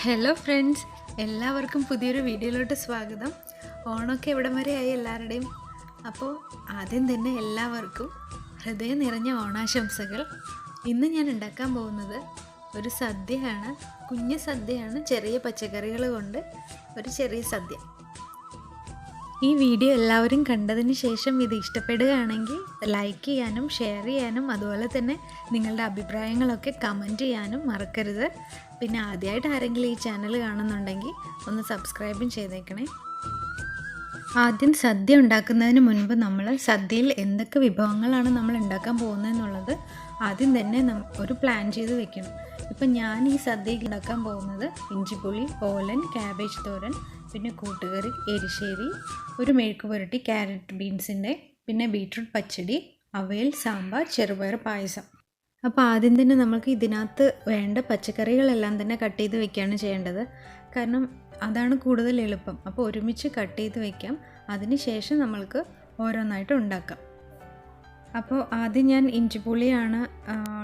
Hello friends, എല്ലാവർക്കും പുതിയൊരു വീഡിയോയിലോട്ട് സ്വാഗതം. ഓണമൊക്കെ എവിടം വരെയായി എല്ലാവരുടെയും. അപ്പോൾ ആദ്യം തന്നെ എല്ലാവർക്കും ഹൃദയം നിറഞ്ഞ ഓണാശംസകൾ. ഇന്ന് ഞാൻ ഉണ്ടാക്കാൻ പോകുന്നത് ഒരു സദ്യയാണ്. കുഞ്ഞു സദ്യയാണ്, ചെറിയ പച്ചക്കറികൾ കൊണ്ട് ഒരു ചെറിയ സദ്യ. ഈ വീഡിയോ എല്ലാവരും കണ്ടതിന് ശേഷം ഇത് ഇഷ്ടപ്പെടുകയാണെങ്കിൽ ലൈക്ക് ചെയ്യാനും ഷെയർ ചെയ്യാനും അതുപോലെ തന്നെ നിങ്ങളുടെ അഭിപ്രായങ്ങളൊക്കെ കമൻറ്റ് ചെയ്യാനും മറക്കരുത്. പിന്നെ ആദ്യമായിട്ട് ആരെങ്കിലും ഈ ചാനൽ കാണുന്നുണ്ടെങ്കിൽ ഒന്ന് സബ്സ്ക്രൈബും ചെയ്തേക്കണേ. ആദ്യം സദ്യ ഉണ്ടാക്കുന്നതിന് മുൻപ് നമ്മൾ സദ്യയിൽ എന്തൊക്കെ വിഭവങ്ങളാണ് നമ്മൾ ഉണ്ടാക്കാൻ പോകുന്നതെന്നുള്ളത് ആദ്യം തന്നെ ഒരു പ്ലാൻ ചെയ്ത് വെക്കണം. ഇപ്പം ഞാൻ ഈ സദ്യയിൽ ഉണ്ടാക്കാൻ പോകുന്നത് ഇഞ്ചിപ്പുളി, ഓലൻ, ക്യാബേജ് തോരൻ, പിന്നെ കൂട്ടുകറി, എരിശ്ശേരി, ഒരു മെഴുക്ക് പുരട്ടി, ക്യാരറ്റ് ബീൻസിൻ്റെ, പിന്നെ ബീട്രൂട്ട് പച്ചടി, അവിയൽ, സാമ്പാർ, ചെറുപയർ പായസം. അപ്പോൾ ആദ്യം തന്നെ നമുക്ക് ഇതിനകത്ത് വേണ്ട പച്ചക്കറികളെല്ലാം തന്നെ കട്ട് ചെയ്ത് വെക്കുകയാണ് ചെയ്യേണ്ടത്. കാരണം അതാണ് കൂടുതൽ എളുപ്പം. അപ്പോൾ ഒരുമിച്ച് കട്ട് ചെയ്ത് വയ്ക്കാം, അതിന് ശേഷം നമ്മൾക്ക് ഓരോന്നായിട്ട് ഉണ്ടാക്കാം. അപ്പോൾ ആദ്യം ഞാൻ ഇഞ്ചിപ്പുളിയാണ്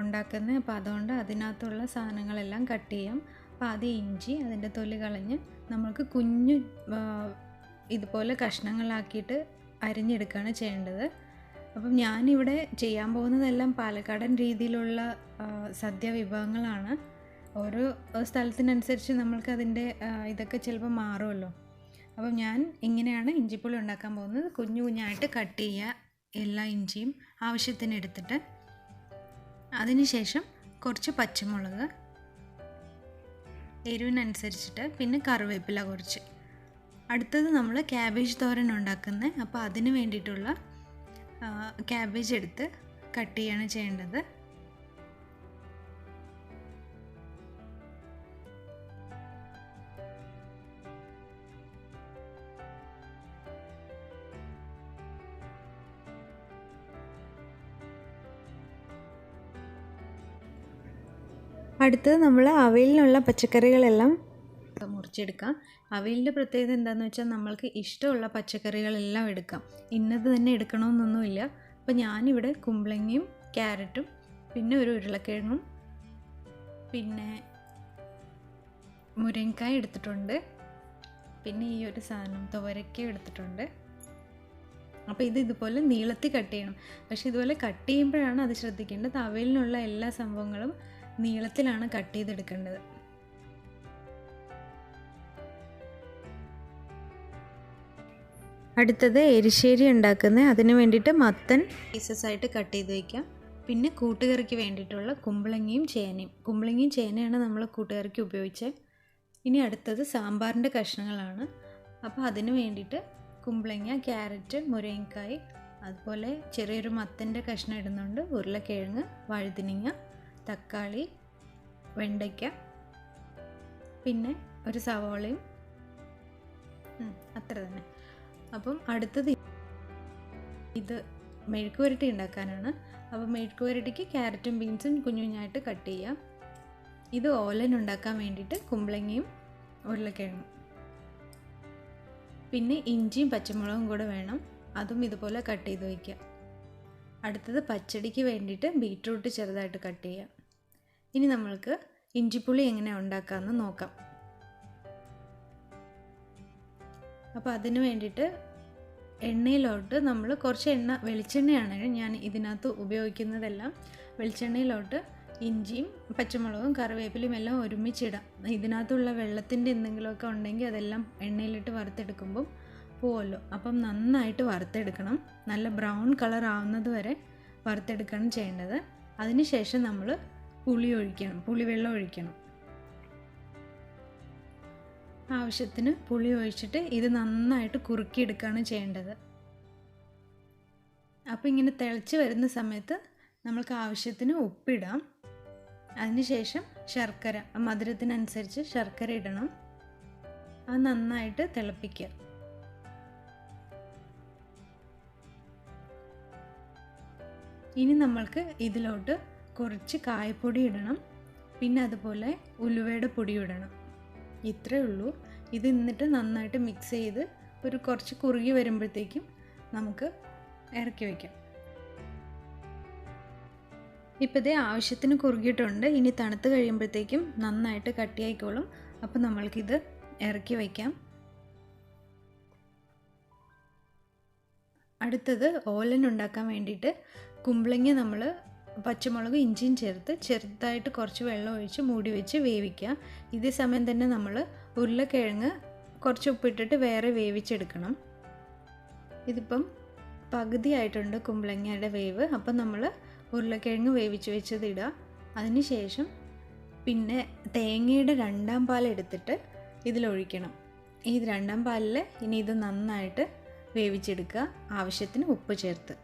ഉണ്ടാക്കുന്നത്. അപ്പോൾ അതുകൊണ്ട് അതിനകത്തുള്ള സാധനങ്ങളെല്ലാം കട്ട് ചെയ്യാം. അപ്പോൾ ആദ്യം ഇഞ്ചി, അതിൻ്റെ തൊലി കളഞ്ഞ് നമ്മൾക്ക് കുഞ്ഞു ഇതുപോലെ കഷ്ണങ്ങളാക്കിയിട്ട് അരിഞ്ഞെടുക്കുകയാണ് ചെയ്യേണ്ടത്. അപ്പം ഞാനിവിടെ ചെയ്യാൻ പോകുന്നതെല്ലാം പാലക്കാടൻ രീതിയിലുള്ള സദ്യ വിഭവങ്ങളാണ്. ഓരോ സ്ഥലത്തിനനുസരിച്ച് നമ്മൾക്ക് അതിൻ്റെ ഇതൊക്കെ ചിലപ്പോൾ മാറുമല്ലോ. അപ്പം ഞാൻ ഇങ്ങനെയാണ് ഇഞ്ചിപ്പുളി ഉണ്ടാക്കാൻ പോകുന്നത്. കുഞ്ഞു കുഞ്ഞായിട്ട് കട്ട് ചെയ്യുക എല്ലാ ഇഞ്ചിയും ആവശ്യത്തിന് എടുത്തിട്ട്. അതിനുശേഷം കുറച്ച് പച്ചമുളക് എരിവിനനുസരിച്ചിട്ട്, പിന്നെ കറിവേപ്പില കുറച്ച്. അടുത്തത് നമ്മൾ ക്യാബേജ് തോരൻ ഉണ്ടാക്കുന്നത്. അപ്പോൾ അതിന് വേണ്ടിയിട്ടുള്ള ക്യാബേജ് എടുത്ത് കട്ട് ചെയ്യാണ് ചെയ്യേണ്ടത്. അടുത്തത് നമ്മൾ അവിയലിനുള്ള പച്ചക്കറികളെല്ലാം മുറിച്ചെടുക്കാം. അവിയലിൻ്റെ പ്രത്യേകത എന്താണെന്ന് വെച്ചാൽ നമ്മൾക്ക് ഇഷ്ടമുള്ള പച്ചക്കറികളെല്ലാം എടുക്കാം, ഇന്നത് തന്നെ എടുക്കണമെന്നൊന്നുമില്ല. അപ്പോൾ ഞാനിവിടെ കുമ്പളങ്ങയും ക്യാരറ്റും, പിന്നെ ഒരു ഉരുളക്കിഴങ്ങും, പിന്നെ മുരിങ്ങക്കായ എടുത്തിട്ടുണ്ട്, പിന്നെ ഈ ഒരു സാധനം തുവരയ്ക്ക എടുത്തിട്ടുണ്ട്. അപ്പോൾ ഇതുപോലെ നീളത്തിൽ കട്ട് ചെയ്യണം. പക്ഷേ ഇതുപോലെ കട്ട് ചെയ്യുമ്പോഴാണ് അത് ശ്രദ്ധിക്കേണ്ടത്. അവിയലിനുള്ള എല്ലാ സംഭവങ്ങളും നീളത്തിലാണ് കട്ട് ചെയ്തെടുക്കേണ്ടത്. അടുത്തത് എരിശ്ശേരി ഉണ്ടാക്കുന്നത്. അതിന് വേണ്ടിയിട്ട് മത്തൻ പീസസ് ആയിട്ട് കട്ട് ചെയ്ത് വയ്ക്കാം. പിന്നെ കൂട്ടുകറിക്ക് വേണ്ടിയിട്ടുള്ള കുമ്പളങ്ങയും ചേനയും. കുമ്പളങ്ങയും ചേനയാണ് നമ്മൾ കൂട്ടുകറിക്ക് ഉപയോഗിച്ചത്. ഇനി അടുത്തത് സാമ്പാറിൻ്റെ കഷ്ണങ്ങളാണ്. അപ്പോൾ അതിന് വേണ്ടിയിട്ട് കുമ്പളങ്ങ, ക്യാരറ്റ്, മുരിങ്ങക്കായ്, അതുപോലെ ചെറിയൊരു മത്തൻ്റെ കഷ്ണം ഇടുന്നുണ്ട്, ഉരുളക്കിഴങ്ങ്, വഴുതനങ്ങ, തക്കാളി, വെണ്ടയ്ക്ക, പിന്നെ ഒരു സവാളയും, അത്ര തന്നെ. അപ്പം അടുത്തത് ഇത് മെഴുക്ക് പുരട്ടി ഉണ്ടാക്കാനാണ്. അപ്പോൾ മെഴുക്ക് പുരട്ടിക്ക് ക്യാരറ്റും ബീൻസും കുഞ്ഞു കുഞ്ഞായിട്ട് കട്ട് ചെയ്യാം. ഇത് ഓലൻ ഉണ്ടാക്കാൻ വേണ്ടിയിട്ട് കുമ്പളങ്ങയും ഉരുളക്കിഴങ്ങും, പിന്നെ ഇഞ്ചിയും പച്ചമുളകും കൂടെ വേണം, അതും ഇതുപോലെ കട്ട് ചെയ്ത് വയ്ക്കാം. അടുത്തത് പച്ചടിക്ക് വേണ്ടിയിട്ട് ബീട്രൂട്ട് ചെറുതായിട്ട് കട്ട് ചെയ്യാം. ഇനി നമ്മൾക്ക് ഇഞ്ചിപ്പുളി എങ്ങനെ ഉണ്ടാക്കാമെന്ന് നോക്കാം. അപ്പോൾ അതിന് വേണ്ടിയിട്ട് എണ്ണയിലോട്ട് നമ്മൾ കുറച്ച് വെളിച്ചെണ്ണയാണ് ഞാൻ ഇതിനകത്ത് ഉപയോഗിക്കുന്നതെല്ലാം. വെളിച്ചെണ്ണയിലോട്ട് ഇഞ്ചിയും പച്ചമുളകും കറിവേപ്പിലയും എല്ലാം ഒരുമിച്ചിടാം. ഇതിനകത്തുള്ള വെള്ളത്തിൻ്റെ എന്തെങ്കിലുമൊക്കെ ഉണ്ടെങ്കിൽ അതെല്ലാം എണ്ണയിലിട്ട് വറുത്തെടുക്കുമ്പം പോവല്ലോ. അപ്പം നന്നായിട്ട് വറുത്തെടുക്കണം. നല്ല ബ്രൗൺ കളർ ആവുന്നത് വരെ വറുത്തെടുക്കണം ചെയ്യേണ്ടത്. അതിനുശേഷം നമ്മൾ പുളിവെള്ളം ഒഴിക്കണം. ആവശ്യത്തിന് പുളി ഒഴിച്ചിട്ട് ഇത് നന്നായിട്ട് കുറുക്കിയെടുക്കുകയാണ് ചെയ്യേണ്ടത്. അപ്പോൾ ഇങ്ങനെ തിളച്ച് വരുന്ന സമയത്ത് നമ്മൾക്ക് ആവശ്യത്തിന് ഉപ്പിടാം. അതിനുശേഷം ശർക്കര, മധുരത്തിനനുസരിച്ച് ശർക്കര ഇടണം. അത് നന്നായിട്ട് തിളപ്പിക്കുക. ഇനി നമ്മൾക്ക് ഇതിലോട്ട് കുറച്ച് കായപ്പൊടി ഇടണം, പിന്നെ അതുപോലെ ഉലുവയുടെ പൊടി ഇടണം. ഇത്രയേ ഉള്ളൂ. ഇത് എന്നിട്ട് നന്നായിട്ട് മിക്സ് ചെയ്ത് ഒരു കുറച്ച് കുറുകി വരുമ്പോഴത്തേക്കും നമുക്ക് ഇറക്കി വയ്ക്കാം. ഇപ്പോൾ ഇതേ ആവശ്യത്തിന് കുറുകിയിട്ടുണ്ട്. ഇനി തണുത്ത് കഴിയുമ്പോഴത്തേക്കും നന്നായിട്ട് കട്ടിയായിക്കോളും. അപ്പോൾ നമ്മൾക്കിത് ഇറക്കി വയ്ക്കാം. അടുത്തത് ഓലൻ ഉണ്ടാക്കാൻ വേണ്ടിയിട്ട് കുമ്പളങ്ങ നമ്മൾ പച്ചമുളക് ഇഞ്ചിയും ചേർത്ത് ചെറുതായിട്ട് കുറച്ച് വെള്ളം ഒഴിച്ച് മൂടി വെച്ച് വേവിക്കുക. ഇതേ സമയം തന്നെ നമ്മൾ ഉരുളക്കിഴങ്ങ് കുറച്ച് ഉപ്പിട്ടിട്ട് വേറെ വേവിച്ചെടുക്കണം. ഇതിപ്പം പകുതിയായിട്ടുണ്ട് കുമ്പളങ്ങയുടെ വേവ്. അപ്പം നമ്മൾ ഉരുളക്കിഴങ്ങ് വേവിച്ച് വെച്ചത് ഇടുക. അതിന് ശേഷം പിന്നെ തേങ്ങയുടെ 2ാം പാൽ എടുത്തിട്ട് ഇതിലൊഴിക്കണം. ഈ 2ാം പാലിൽ ഇനി ഇത് നന്നായിട്ട് വേവിച്ചെടുക്കുക, ആവശ്യത്തിന് ഉപ്പ് ചേർത്ത്.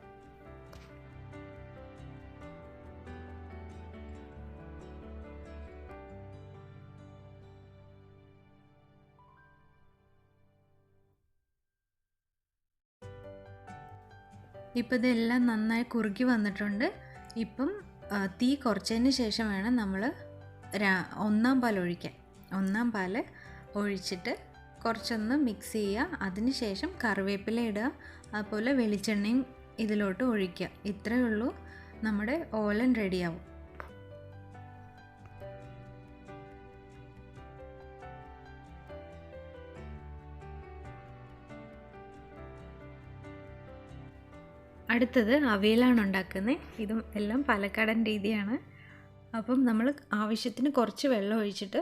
ഇപ്പം ഇതെല്ലാം നന്നായി കുറുകി വന്നിട്ടുണ്ട്. ഇപ്പം തീ കുറച്ചതിന് ശേഷം വേണം നമ്മൾ 1ാം പാൽ ഒഴിക്കാൻ. 1ാം പാൽ ഒഴിച്ചിട്ട് കുറച്ചൊന്ന് മിക്സ് ചെയ്യുക. അതിന് ശേഷം കറിവേപ്പില ഇടുക, അതുപോലെ വെളിച്ചെണ്ണയും ഇതിലോട്ട് ഒഴിക്കുക. ഇത്രയേ ഉള്ളൂ, നമ്മുടെ ഓലൻ റെഡിയാവും. അടുത്തത് അവിയലാണ് ഉണ്ടാക്കുന്നത്. ഇതും എല്ലാം പാലക്കാടൻ രീതിയാണ്. അപ്പം നമ്മൾ ആവശ്യത്തിന് കുറച്ച് വെള്ളം ഒഴിച്ചിട്ട്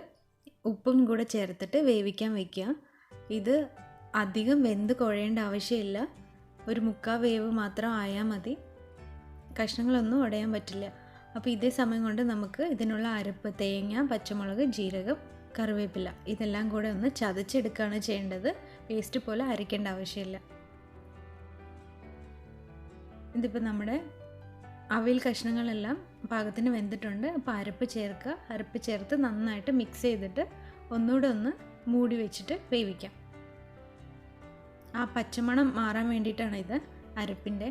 ഉപ്പും കൂടെ ചേർത്തിട്ട് വേവിക്കാൻ വയ്ക്കുക. ഇത് അധികം വെന്ത് കുഴയേണ്ട ആവശ്യമില്ല, ഒരു 1/4 വേവ് മാത്രം ആയാൽ മതി. കഷ്ണങ്ങളൊന്നും ഉടയാൻ പറ്റില്ല. അപ്പോൾ ഇതേ സമയം കൊണ്ട് നമുക്ക് ഇതിനുള്ള അരപ്പ് തേങ്ങ, പച്ചമുളക്, ജീരകം, കറിവേപ്പില ഇതെല്ലാം കൂടെ ഒന്ന് ചതച്ചെടുക്കുകയാണ് ചെയ്യേണ്ടത്. പേസ്റ്റ് പോലെ അരയ്ക്കേണ്ട ആവശ്യമില്ല. ഇതിപ്പോൾ നമ്മുടെ അവിയൽ കഷ്ണങ്ങളെല്ലാം പാകത്തിന് വെന്തിട്ടുണ്ട്. അപ്പോൾ അരപ്പ് ചേർക്കുക. അരപ്പ് ചേർത്ത് നന്നായിട്ട് മിക്സ് ചെയ്തിട്ട് ഒന്നുകൂടെ ഒന്ന് മൂടി വെച്ചിട്ട് വേവിക്കാം. ആ പച്ചമണം മാറാൻ വേണ്ടിയിട്ടാണ് ഇത് അരപ്പിൻ്റെ.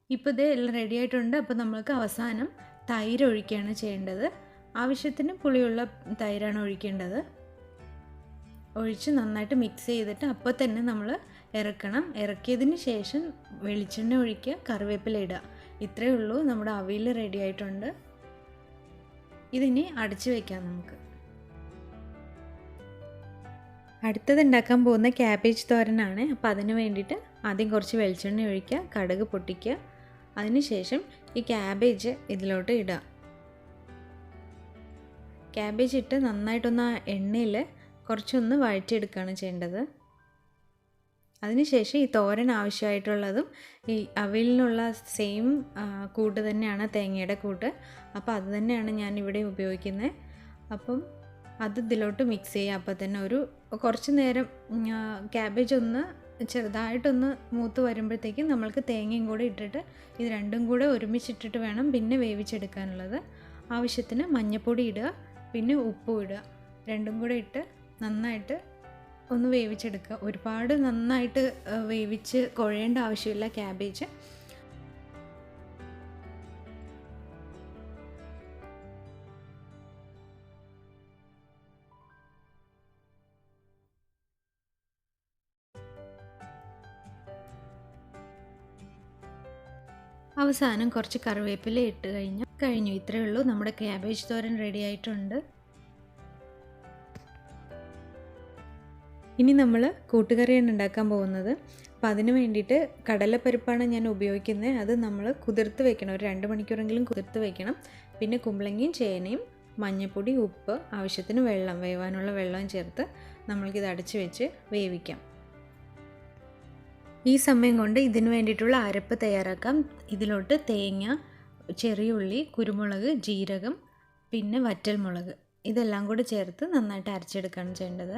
ഇപ്പോൾ ഇത് എല്ലാം റെഡി ആയിട്ടുണ്ട്. അപ്പോൾ നമ്മൾക്ക് അവസാനം തൈര് ഒഴിക്കുകയാണ് ചെയ്യേണ്ടത്. ആവശ്യത്തിന് പുളിയുള്ള തൈരാണ് ഒഴിക്കേണ്ടത്. ഒഴിച്ച് നന്നായിട്ട് മിക്സ് ചെയ്തിട്ട് അപ്പോൾ തന്നെ നമ്മൾ ഇറക്കണം. ഇറക്കിയതിന് ശേഷം വെളിച്ചെണ്ണ ഒഴിക്കുക, കറിവേപ്പില ഇടുക. ഇത്രയേ ഉള്ളൂ, നമ്മുടെ അവിയൽ റെഡി ആയിട്ടുണ്ട്. ഇതിനി അടച്ചു വയ്ക്കാം നമുക്ക്. അടുത്തത് ഉണ്ടാക്കാൻ പോകുന്ന ക്യാബേജ് തോരനാണ്. അപ്പോൾ അതിന് വേണ്ടിയിട്ട് ആദ്യം കുറച്ച് വെളിച്ചെണ്ണ ഒഴിക്കുക, കടുക് പൊട്ടിക്കുക. അതിന് ശേഷം ഈ ക്യാബേജ് ഇതിലോട്ട് ഇടുക. ക്യാബേജ് ഇട്ട് നന്നായിട്ടൊന്ന് എണ്ണയിൽ കുറച്ചൊന്ന് വഴറ്റിയെടുക്കുകയാണ് ചെയ്യേണ്ടത്. അതിനുശേഷം ഈ തോരൻ ആവശ്യമായിട്ടുള്ളതും ഈ അവിയലിനുള്ള സെയിം കൂട്ട് തന്നെയാണ്, തേങ്ങയുടെ കൂട്ട്. അപ്പോൾ അത് തന്നെയാണ് ഞാൻ ഇവിടെ ഉപയോഗിക്കുന്നത്. അപ്പം അത് ഇതിലോട്ട് മിക്സ് ചെയ്യുക. അപ്പോൾ തന്നെ ഒരു കുറച്ച് നേരം ക്യാബേജ് ഒന്ന് ചെറുതായിട്ടൊന്ന് മൂത്ത് വരുമ്പോഴത്തേക്കും നമ്മൾക്ക് തേങ്ങയും കൂടെ ഇട്ടിട്ട് ഇത് രണ്ടും കൂടെ ഒരുമിച്ചിട്ടിട്ട് വേണം പിന്നെ വേവിച്ചെടുക്കാനുള്ളത്. ആവശ്യത്തിന് മഞ്ഞൾപ്പൊടി ഇടുക, പിന്നെ ഉപ്പും ഇടുക. രണ്ടും കൂടെ ഇട്ട് നന്നായിട്ട് ഒന്ന് വേവിച്ചെടുക്കുക. ഒരുപാട് നന്നായിട്ട് വേവിച്ച് കുഴയേണ്ട ആവശ്യമില്ല ക്യാബേജ്. അവസാനം കുറച്ച് കറിവേപ്പില ഇട്ട് കഴിഞ്ഞു. ഇത്രയേ ഉള്ളൂ, നമ്മുടെ ക്യാബേജ് തോരൻ റെഡി ആയിട്ടുണ്ട്. ഇനി നമ്മൾ കൂട്ടുകറിയാണ് ഉണ്ടാക്കാൻ പോകുന്നത്. അപ്പോൾ അതിന് വേണ്ടിയിട്ട് കടലപ്പരിപ്പാണ് ഞാൻ ഉപയോഗിക്കുന്നത്. അത് നമ്മൾ കുതിർത്ത് വെക്കണം, ഒരു 2 മണിക്കൂറെങ്കിലും കുതിർത്ത് വെക്കണം. പിന്നെ കുമ്പളങ്ങയും ചേനയും, മഞ്ഞൾപ്പൊടി, ഉപ്പ്, ആവശ്യത്തിന് വെള്ളം, വേവാനുള്ള വെള്ളം ചേർത്ത് നമ്മൾക്കിത് അടച്ച് വെച്ച് വേവിക്കാം. ഈ സമയം കൊണ്ട് ഇതിന് വേണ്ടിയിട്ടുള്ള അരപ്പ് തയ്യാറാക്കാം. ഇതിലോട്ട് തേങ്ങ, ചെറിയ ഉള്ളി, കുരുമുളക്, ജീരകം, പിന്നെ വറ്റൽമുളക് ഇതെല്ലാം കൂടി ചേർത്ത് നന്നായിട്ട് അരച്ചെടുക്കുകയാണ് ചെയ്യേണ്ടത്.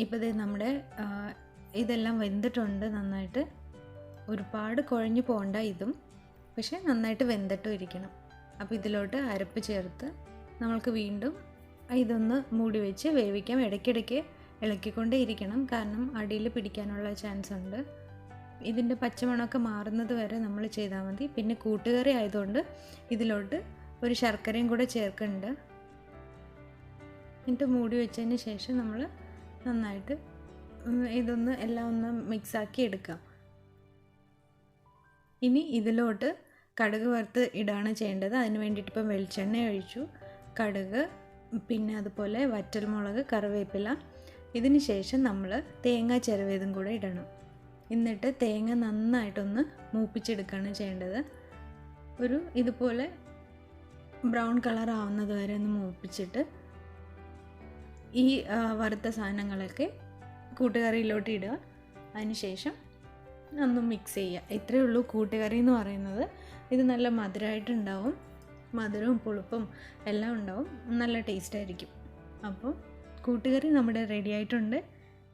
ഇപ്പോൾ ഇത് നമ്മുടെ ഇതെല്ലാം വെന്തിട്ടുണ്ട് നന്നായിട്ട്. ഒരുപാട് കുഴഞ്ഞു പോകണ്ട ഇതും, പക്ഷേ നന്നായിട്ട് വെന്തിട്ടും ഇരിക്കണം. അപ്പോൾ ഇതിലോട്ട് അരപ്പ് ചേർത്ത് നമ്മൾക്ക് വീണ്ടും ഇതൊന്ന് മൂടി വെച്ച് വേവിക്കാം. ഇടയ്ക്കിടയ്ക്ക് ഇളക്കിക്കൊണ്ടേ ഇരിക്കണം, കാരണം അടിയിൽ പിടിക്കാനുള്ള ചാൻസ് ഉണ്ട്. ഇതിൻ്റെ പച്ചമണമൊക്കെ മാറുന്നത് വരെ നമ്മൾ ചെയ്താൽ മതി. പിന്നെ കൂട്ടുകറി ആയതുകൊണ്ട് ഇതിലോട്ട് ഒരു ശർക്കരയും കൂടെ ചേർക്കുന്നുണ്ട്. എന്നിട്ട് മൂടി വെച്ചതിന് ശേഷം നമ്മൾ നന്നായിട്ട് ഇതൊന്ന് എല്ലാം ഒന്ന് മിക്സാക്കി എടുക്കാം. ഇനി ഇതിലോട്ട് കടുക് വറുത്ത് ഇടാണ് ചെയ്യേണ്ടത്. അതിന് വേണ്ടിയിട്ട് ഇപ്പം വെളിച്ചെണ്ണ ഒഴിച്ചു. കടുക്, പിന്നെ അതുപോലെ വറ്റൽമുളക്, കറിവേപ്പില. ഇതിന് ശേഷം നമ്മൾ തേങ്ങ ചിരവിയതും കൂടെ ഇടണം. എന്നിട്ട് തേങ്ങ നന്നായിട്ടൊന്ന് മൂപ്പിച്ചെടുക്കുകയാണ് ചെയ്യേണ്ടത്. ഒരു ഇതുപോലെ ബ്രൗൺ കളർ ആവുന്നത് വരെ ഒന്ന് മൂപ്പിച്ചിട്ട് ഈ വറുത്ത സാധനങ്ങളൊക്കെ കൂട്ടുകറിയിലോട്ട് ഇടുക. അതിനുശേഷം ഒന്ന് മിക്സ് ചെയ്യുക. ഇത്രയേ ഉള്ളൂ കൂട്ടുകറി എന്ന് പറയുന്നത്. ഇത് നല്ല മധുരമായിട്ടുണ്ടാവും, മധുരവും പുളിപ്പും എല്ലാം ഉണ്ടാവും, നല്ല ടേസ്റ്റ് ആയിരിക്കും. അപ്പോൾ കൂട്ടുകറി നമ്മുടെ റെഡി ആയിട്ടുണ്ട്.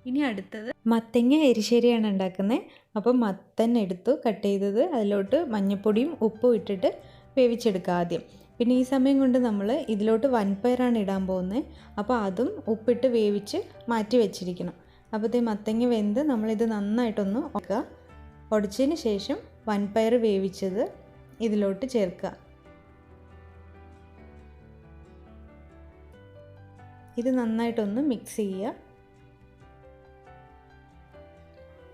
ഇനി അടുത്തത് മത്തങ്ങ എരിശ്ശേരിയാണ് ഉണ്ടാക്കുന്നത്. അപ്പോൾ മത്തൻ എടുത്തു കട്ട് ചെയ്തത് അതിലോട്ട് മഞ്ഞൾപ്പൊടിയും ഉപ്പും ഇട്ടിട്ട് വേവിച്ചെടുക്കുക ആദ്യം. പിന്നെ ഈ സമയം കൊണ്ട് നമ്മൾ ഇതിലോട്ട് വൻപയറാണ് ഇടാൻ പോകുന്നത്. അപ്പോൾ അതും ഉപ്പിട്ട് വേവിച്ച് മാറ്റി വെച്ചിരിക്കണം. അപ്പോൾ ഇത് മത്തങ്ങ വെന്ത് നമ്മളിത് നന്നായിട്ടൊന്ന് ഉടച്ചതിന് ശേഷം വൻപയർ വേവിച്ചത് ഇതിലോട്ട് ചേർക്കുക. ഇത് നന്നായിട്ടൊന്ന് മിക്സ് ചെയ്യുക.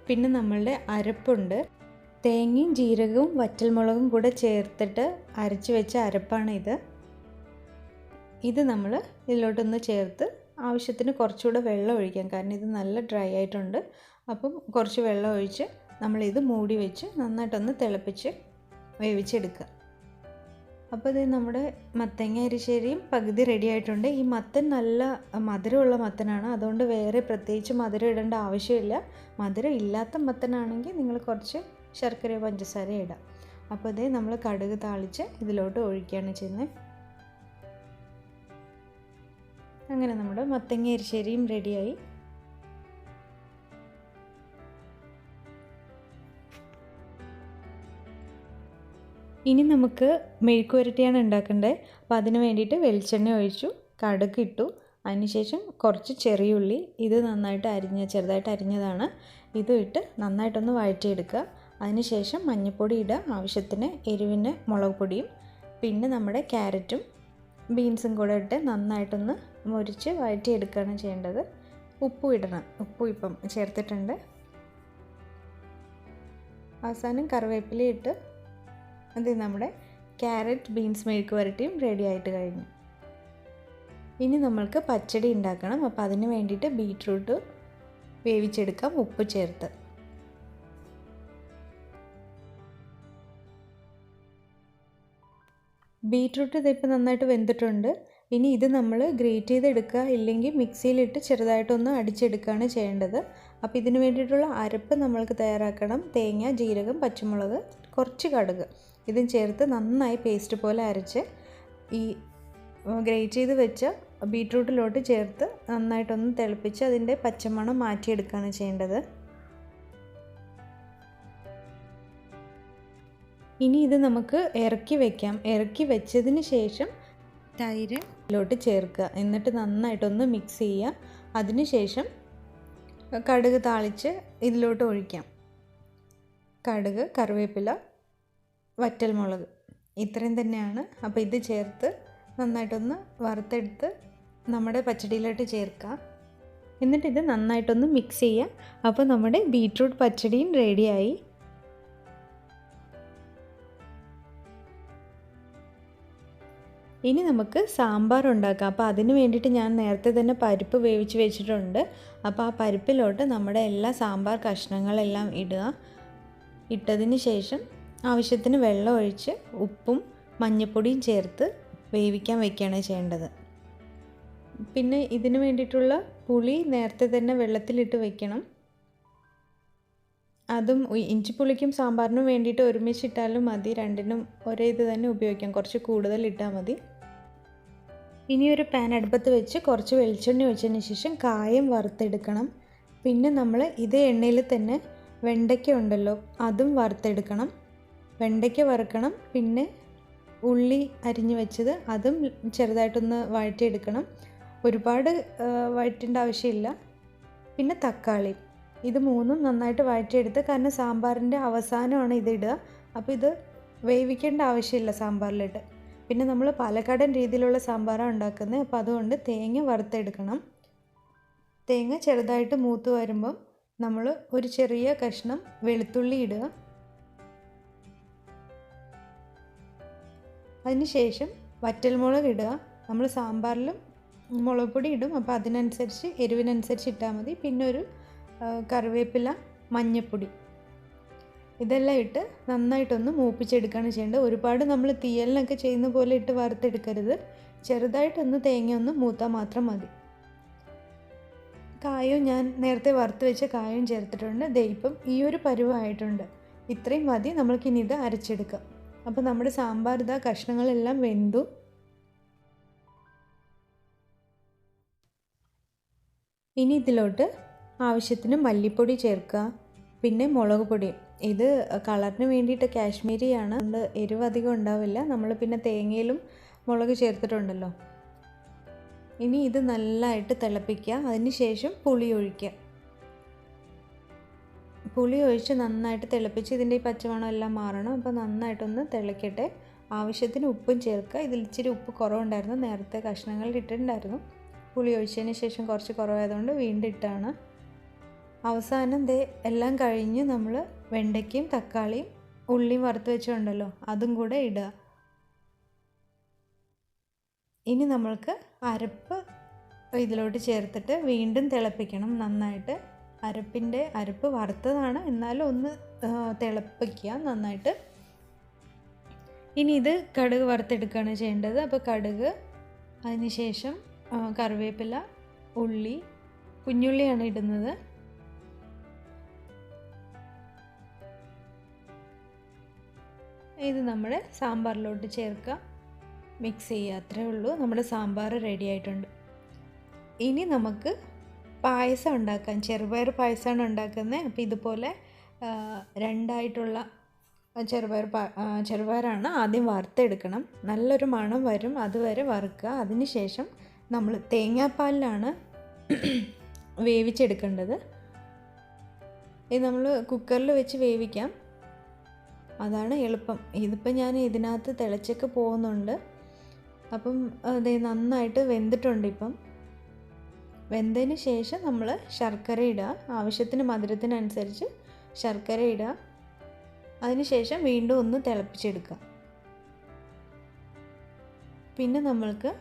പിന്നെ നമ്മളുടെ അരപ്പുണ്ട്. തേങ്ങയും ജീരകവും വറ്റൽമുളകും കൂടെ ചേർത്തിട്ട് അരച്ച് വെച്ച അരപ്പാണ് ഇത്. ഇത് നമ്മൾ ഇതിലോട്ടൊന്ന് ചേർത്ത് ആവശ്യത്തിന് കുറച്ചുകൂടെ വെള്ളം ഒഴിക്കാം, കാരണം ഇത് നല്ല ഡ്രൈ ആയിട്ടുണ്ട്. അപ്പം കുറച്ച് വെള്ളം ഒഴിച്ച് നമ്മളിത് മൂടി വെച്ച് നന്നായിട്ടൊന്ന് തിളപ്പിച്ച് വേവിച്ചെടുക്കുക. അപ്പോൾ ഇത് നമ്മുടെ മത്തങ്ങ എരിശ്ശേരിയും പകുതി റെഡി ആയിട്ടുണ്ട്. ഈ മത്തൻ നല്ല മധുരമുള്ള മത്തനാണ്, അതുകൊണ്ട് വേറെ പ്രത്യേകിച്ച് മധുരം ഇടേണ്ട ആവശ്യമില്ല. മധുരം ഇല്ലാത്ത മത്തനാണെങ്കിൽ നിങ്ങൾ കുറച്ച് ശർക്കരയോ പഞ്ചസാര ഇടാം. അപ്പോൾ ഇത് നമ്മൾ കടുക് താളിച്ച് ഇതിലോട്ട് ഒഴിക്കുകയാണ് ചെയ്യുന്നത്. അങ്ങനെ നമ്മുടെ മത്തങ്ങ എരിശ്ശേരിയും റെഡിയായി. ഇനി നമുക്ക് മെഴുക്ക് പുരട്ടിയാണ് ഉണ്ടാക്കേണ്ടത്. അപ്പോൾ അതിന് വേണ്ടിയിട്ട് വെളിച്ചെണ്ണ ഒഴിച്ചു, കടുക് ഇട്ടു. അതിനുശേഷം കുറച്ച് ചെറിയുള്ളി, ഇത് നന്നായിട്ട് ചെറുതായിട്ട് അരിഞ്ഞതാണ്, ഇതും ഇട്ട് നന്നായിട്ടൊന്ന് വഴറ്റിയെടുക്കുക. അതിനുശേഷം മഞ്ഞൾപ്പൊടി ഇടുക, ആവശ്യത്തിന് എരിവിന് മുളക് പൊടിയും, പിന്നെ നമ്മുടെ ക്യാരറ്റും ബീൻസും കൂടെ ഇട്ട് നന്നായിട്ടൊന്ന് മുരിച്ച് വഴറ്റിയെടുക്കുകയാണ് ചെയ്യേണ്ടത്. ഉപ്പും ഇടണം, ഉപ്പും ഇപ്പം ചേർത്തിട്ടുണ്ട്. അവസാനം കറിവേപ്പില ഇട്ട് അത് നമ്മുടെ ക്യാരറ്റ് ബീൻസ് മെഴുക്ക് പുരട്ടിയും റെഡി ആയിട്ട് കഴിഞ്ഞു. ഇനി നമ്മൾക്ക് പച്ചടി ഉണ്ടാക്കണം. അപ്പോൾ അതിന് വേണ്ടിയിട്ട് ബീറ്റ്റൂട്ട് വേവിച്ചെടുക്കാം ഉപ്പ് ചേർത്ത്. ബീറ്റ്റൂട്ട് ഇതിപ്പോൾ നന്നായിട്ട് വെന്തിട്ടുണ്ട്. ഇനി ഇത് നമ്മൾ ഗ്രേറ്റ് ചെയ്തെടുക്കുക, ഇല്ലെങ്കിൽ മിക്സിയിലിട്ട് ചെറുതായിട്ടൊന്ന് അടിച്ചെടുക്കുകയാണ് ചെയ്യേണ്ടത്. അപ്പോൾ ഇതിന് വേണ്ടിയിട്ടുള്ള അരപ്പ് നമ്മൾക്ക് തയ്യാറാക്കണം. തേങ്ങ, ജീരകം, പച്ചമുളക്, കുറച്ച് കടുക് ഇതും ചേർത്ത് നന്നായി പേസ്റ്റ് പോലെ അരച്ച് ഈ ഗ്രേറ്റ് ചെയ്ത് വെച്ച ബീറ്റ്റൂട്ടിലോട്ട് ചേർത്ത് നന്നായിട്ടൊന്ന് തിളപ്പിച്ച് അതിൻ്റെ പച്ചമണം മാറ്റിയെടുക്കുകയാണ് ചെയ്യേണ്ടത്. ഇനി ഇത് നമുക്ക് ഇറക്കി വയ്ക്കാം. ഇറക്കി വെച്ചതിന് ശേഷം തൈര് ഇതിലോട്ട് ചേർക്കുക, എന്നിട്ട് നന്നായിട്ടൊന്ന് മിക്സ് ചെയ്യുക. അതിനുശേഷം കടുക് താളിച്ച് ഇതിലോട്ട് ഒഴിക്കാം. കടുക്, കറിവേപ്പില, വറ്റൽമുളക് ഇത്രയും തന്നെയാണ്. അപ്പോൾ ഇത് ചേർത്ത് നന്നായിട്ടൊന്ന് വറുത്തെടുത്ത് നമ്മുടെ പച്ചടിയിലോട്ട് ചേർക്കുക. എന്നിട്ട് ഇത് നന്നായിട്ടൊന്ന് മിക്സ് ചെയ്യുക. അപ്പോൾ നമ്മുടെ ബീറ്റ്റൂട്ട് പച്ചടിയും റെഡിയായി. ഇനി നമുക്ക് സാമ്പാർ ഉണ്ടാക്കാം. അപ്പോൾ അതിന് വേണ്ടിയിട്ട് ഞാൻ നേരത്തെ തന്നെ പരിപ്പ് വേവിച്ച് വെച്ചിട്ടുണ്ട്. അപ്പോൾ ആ പരിപ്പിലോട്ട് നമ്മുടെ എല്ലാ സാമ്പാർ കഷ്ണങ്ങളെല്ലാം ഇടുക. ഇട്ടതിന് ശേഷം ആവശ്യത്തിന് വെള്ളം ഒഴിച്ച് ഉപ്പും മഞ്ഞൾപ്പൊടിയും ചേർത്ത് വേവിക്കാൻ വയ്ക്കുകയാണ് ചെയ്യേണ്ടത്. പിന്നെ ഇതിന് വേണ്ടിയിട്ടുള്ള പുളി നേരത്തെ തന്നെ വെള്ളത്തിലിട്ട് വെക്കണം. അതും ഇഞ്ചിപ്പുളിക്കും സാമ്പാറിനും വേണ്ടിയിട്ട് ഒരുമിച്ചിട്ടാലും മതി, രണ്ടിനും ഒരേ ഇത് തന്നെ ഉപയോഗിക്കാം, കുറച്ച് കൂടുതൽ ഇട്ടാൽ മതി. ഇനി ഒരു പാൻ അടുപ്പത്ത് വെച്ച് കുറച്ച് വെളിച്ചെണ്ണ ഒഴിച്ചതിന് ശേഷം കായം വറുത്തെടുക്കണം. പിന്നെ നമ്മൾ ഇതേ എണ്ണയിൽ തന്നെ വെണ്ടയ്ക്ക ഉണ്ടല്ലോ അതും വറുത്തെടുക്കണം. വെണ്ടയ്ക്ക വറുക്കണം. പിന്നെ ഉള്ളി അരിഞ്ഞ് വെച്ചത് അതും ചെറുതായിട്ടൊന്ന് വഴറ്റിയെടുക്കണം. ഒരുപാട് വഴറ്റേണ്ട ആവശ്യമില്ല. പിന്നെ തക്കാളി, ഇത് മൂന്നും നന്നായിട്ട് വഴറ്റിയെടുത്ത്, കാരണം സാമ്പാറിൻ്റെ അവസാനമാണ് ഇതിടുക. അപ്പോൾ ഇത് വേവിക്കേണ്ട ആവശ്യമില്ല സാമ്പാറിലിട്ട്. പിന്നെ നമ്മൾ പാലക്കാടൻ രീതിയിലുള്ള സാമ്പാറാണ് ഉണ്ടാക്കുന്നത്. അപ്പോൾ അതുകൊണ്ട് തേങ്ങ വറുത്തെടുക്കണം. തേങ്ങ ചെറുതായിട്ട് മൂത്ത് വരുമ്പം നമ്മൾ ഒരു ചെറിയ കഷ്ണം വെളുത്തുള്ളി ഇടുക. അതിന് ശേഷം വറ്റൽമുളക് ഇടുക. നമ്മൾ സാമ്പാറിലും മുളക് പൊടി ഇടും, അപ്പോൾ അതിനനുസരിച്ച് എരിവിനനുസരിച്ച് ഇട്ടാൽ മതി. പിന്നെ ഒരു കറിവേപ്പില, മഞ്ഞൾപ്പൊടി, ഇതെല്ലാം ഇട്ട് നന്നായിട്ടൊന്ന് മൂപ്പിച്ചെടുക്കുകയാണ് ചെയ്യേണ്ടത്. ഒരുപാട് നമ്മൾ തീയലിനൊക്കെ ചെയ്യുന്ന പോലെ ഇട്ട് വറുത്തെടുക്കരുത്. ചെറുതായിട്ടൊന്ന് തേങ്ങ ഒന്ന് മൂത്താൽ മാത്രം മതി. കായവും ഞാൻ നേരത്തെ വറുത്ത് വെച്ച കായവും ചേർത്തിട്ടുണ്ട്. ദേ ഇപ്പം ഈ ഒരു പരുവമായിട്ടുണ്ട്. ഇത്രയും മതി. നമ്മൾക്കിനി ഇത് അരച്ചെടുക്കാം. അപ്പോൾ നമ്മുടെ സാമ്പാർ ഇതാ കഷ്ണങ്ങളെല്ലാം വെന്തു. ഇനി ഇതിലോട്ട് ആവശ്യത്തിന് മല്ലിപ്പൊടി ചേർക്കുക, പിന്നെ മുളക് പൊടി. ഇത് കളറിന് വേണ്ടിയിട്ട് കാശ്മീരിയാണ്, അതുകൊണ്ട് എരിവ് അധികം ഉണ്ടാവില്ല. നമ്മൾ പിന്നെ തേങ്ങയിലും മുളക് ചേർത്തിട്ടുണ്ടല്ലോ. ഇനി ഇത് നല്ലതായിട്ട് തിളപ്പിക്കുക. അതിന് ശേഷം പുളി ഒഴിക്കുക. പുളി ഒഴിച്ച് നന്നായിട്ട് തിളപ്പിച്ച് ഇതിൻ്റെ ഈ പച്ചമണം എല്ലാം മാറണം. അപ്പോൾ നന്നായിട്ടൊന്ന് തിളയ്ക്കട്ടെ. ആവശ്യത്തിന് ഉപ്പും ചേർക്കുക. ഇതിൽ ഇച്ചിരി ഉപ്പ് കുറവുണ്ടായിരുന്നു, നേരത്തെ കഷ്ണങ്ങളിൽ ഇട്ടിട്ടുണ്ടായിരുന്നു. പുളി ഒഴിച്ചതിന് ശേഷം കുറച്ച് കുറവായതുകൊണ്ട് വീണ്ടും ഇട്ടാണ്. അവസാനം ദേ എല്ലാം കഴിഞ്ഞ് നമ്മൾ വെണ്ടയ്ക്കയും തക്കാളിയും ഉള്ളിയും വറുത്ത് വെച്ചിട്ടുണ്ടല്ലോ, അതും കൂടെ ഇടുക. ഇനി നമ്മൾക്ക് അരപ്പ് ഇതിലോട്ട് ചേർത്തിട്ട് വീണ്ടും തിളപ്പിക്കണം നന്നായിട്ട്. അരപ്പ് വറുത്തതാണ്, എന്നാലും ഒന്ന് തിളപ്പിക്കുക നന്നായിട്ട്. ഇനി ഇത് കടുക് വറുത്തെടുക്കുകയാണ് ചെയ്യേണ്ടത്. അപ്പോൾ കടുക്, അതിന് ശേഷം കറിവേപ്പില, ഉള്ളി, കുഞ്ഞുള്ളിയാണ് ഇടുന്നത്. ഇത് നമ്മുടെ സാമ്പാറിലോട്ട് ചേർക്കുക, മിക്സ് ചെയ്യുക. അത്രേ ഉള്ളൂ, നമ്മുടെ സാമ്പാർ റെഡി ആയിട്ടുണ്ട്. ഇനി നമുക്ക് പായസം ഉണ്ടാക്കാം. ചെറുപയർ ഉണ്ടാക്കുന്നത്. അപ്പോൾ ഇതുപോലെ രണ്ടായിട്ടുള്ള ചെറുപയറാണ് ആദ്യം വറുത്തെടുക്കണം. നല്ലൊരു മണം വരും, അതുവരെ വറുക്കുക. അതിന് ശേഷം നമ്മൾ തേങ്ങാപ്പാലിലാണ് വേവിച്ചെടുക്കേണ്ടത്. ഇത് നമ്മൾ കുക്കറിൽ വെച്ച് വേവിക്കാം, അതാണ് എളുപ്പം. ഇതിപ്പോൾ ഞാൻ ഇതിനകത്ത് തിളച്ചൊക്കെ പോകുന്നുണ്ട്. അപ്പം അത് നന്നായിട്ട് വെന്തിട്ടുണ്ട്. ഇപ്പം വെന്തതിന് ശേഷം നമ്മൾ ശർക്കര ഇടുക. ആവശ്യത്തിന് മധുരത്തിനനുസരിച്ച് ശർക്കര ഇടുക. അതിന് ശേഷം വീണ്ടും ഒന്ന് തിളപ്പിച്ചെടുക്കുക. പിന്നെ നമ്മൾക്ക്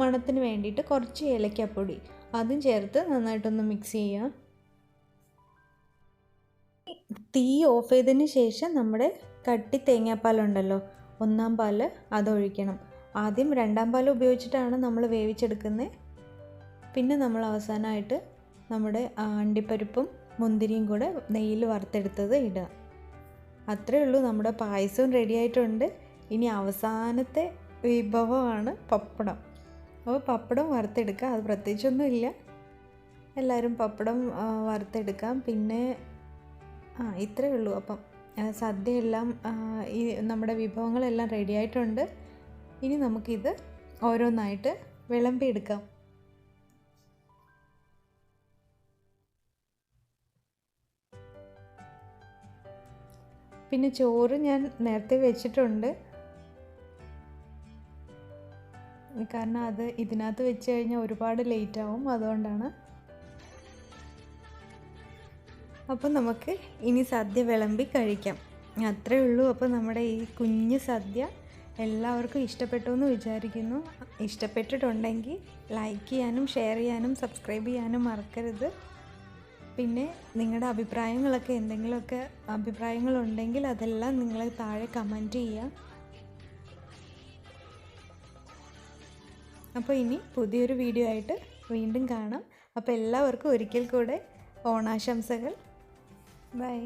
മണത്തിന് വേണ്ടിയിട്ട് കുറച്ച് ഏലക്കാപ്പൊടി അതും ചേർത്ത് നന്നായിട്ടൊന്ന് മിക്സ് ചെയ്യുക. തീ ഓഫ് ചെയ്തതിന് ശേഷം നമ്മുടെ കട്ടി തേങ്ങാപ്പാലുണ്ടല്ലോ, ഒന്നാം പാല്, അതൊഴിക്കണം. ആദ്യം രണ്ടാം പാൽ ഉപയോഗിച്ചിട്ടാണ് നമ്മൾ വേവിച്ചെടുക്കുന്നത്. പിന്നെ നമ്മൾ അവസാനമായിട്ട് നമ്മുടെ അണ്ടിപ്പരിപ്പും മുന്തിരിയും കൂടെ നെയ്യിൽ വറുത്തെടുത്തത് ഇടുക. അത്രയേ ഉള്ളൂ, നമ്മുടെ പായസവും റെഡി ആയിട്ടുണ്ട്. ഇനി അവസാനത്തെ വിഭവമാണ് പപ്പടം. അപ്പോൾ പപ്പടം വറുത്തെടുക്കുക. അത് പ്രത്യേകിച്ചൊന്നുമില്ല, എല്ലാവരും പപ്പടം വറുത്തെടുക്കാം. പിന്നെ ഇത്രയേ ഉള്ളൂ. അപ്പം സദ്യയെല്ലാം ഈ നമ്മുടെ വിഭവങ്ങളെല്ലാം റെഡി ആയിട്ടുണ്ട്. ഇനി നമുക്കിത് ഓരോന്നായിട്ട് വിളമ്പിയെടുക്കാം. പിന്നെ ചോറ് ഞാൻ നേരത്തെ വെച്ചിട്ടുണ്ട്, കാരണം അത് ഇതിനകത്ത് വെച്ച് കഴിഞ്ഞാൽ ഒരുപാട് ലേറ്റ് ആവും, അതുകൊണ്ടാണ്. അപ്പം നമുക്ക് ഇനി സദ്യ വിളമ്പി കഴിക്കാം. അത്രയേ ഉള്ളൂ. അപ്പോൾ നമ്മുടെ ഈ കുഞ്ഞ് സദ്യ എല്ലാവർക്കും ഇഷ്ടപ്പെട്ടു എന്ന് വിചാരിക്കുന്നു. ഇഷ്ടപ്പെട്ടിട്ടുണ്ടെങ്കിൽ ലൈക്ക് ചെയ്യാനും ഷെയർ ചെയ്യാനും സബ്സ്ക്രൈബ് ചെയ്യാനും മറക്കരുത്. പിന്നെ നിങ്ങളുടെ എന്തെങ്കിലുമൊക്കെ അഭിപ്രായങ്ങളുണ്ടെങ്കിൽ അതെല്ലാം നിങ്ങൾ താഴെ കമൻറ്റ് ചെയ്യുക. അപ്പോൾ ഇനി പുതിയൊരു വീഡിയോ ആയിട്ട് വീണ്ടും കാണാം. അപ്പോൾ എല്ലാവർക്കും ഒരിക്കൽ കൂടെ ഓണാശംസകൾ. ബൈ.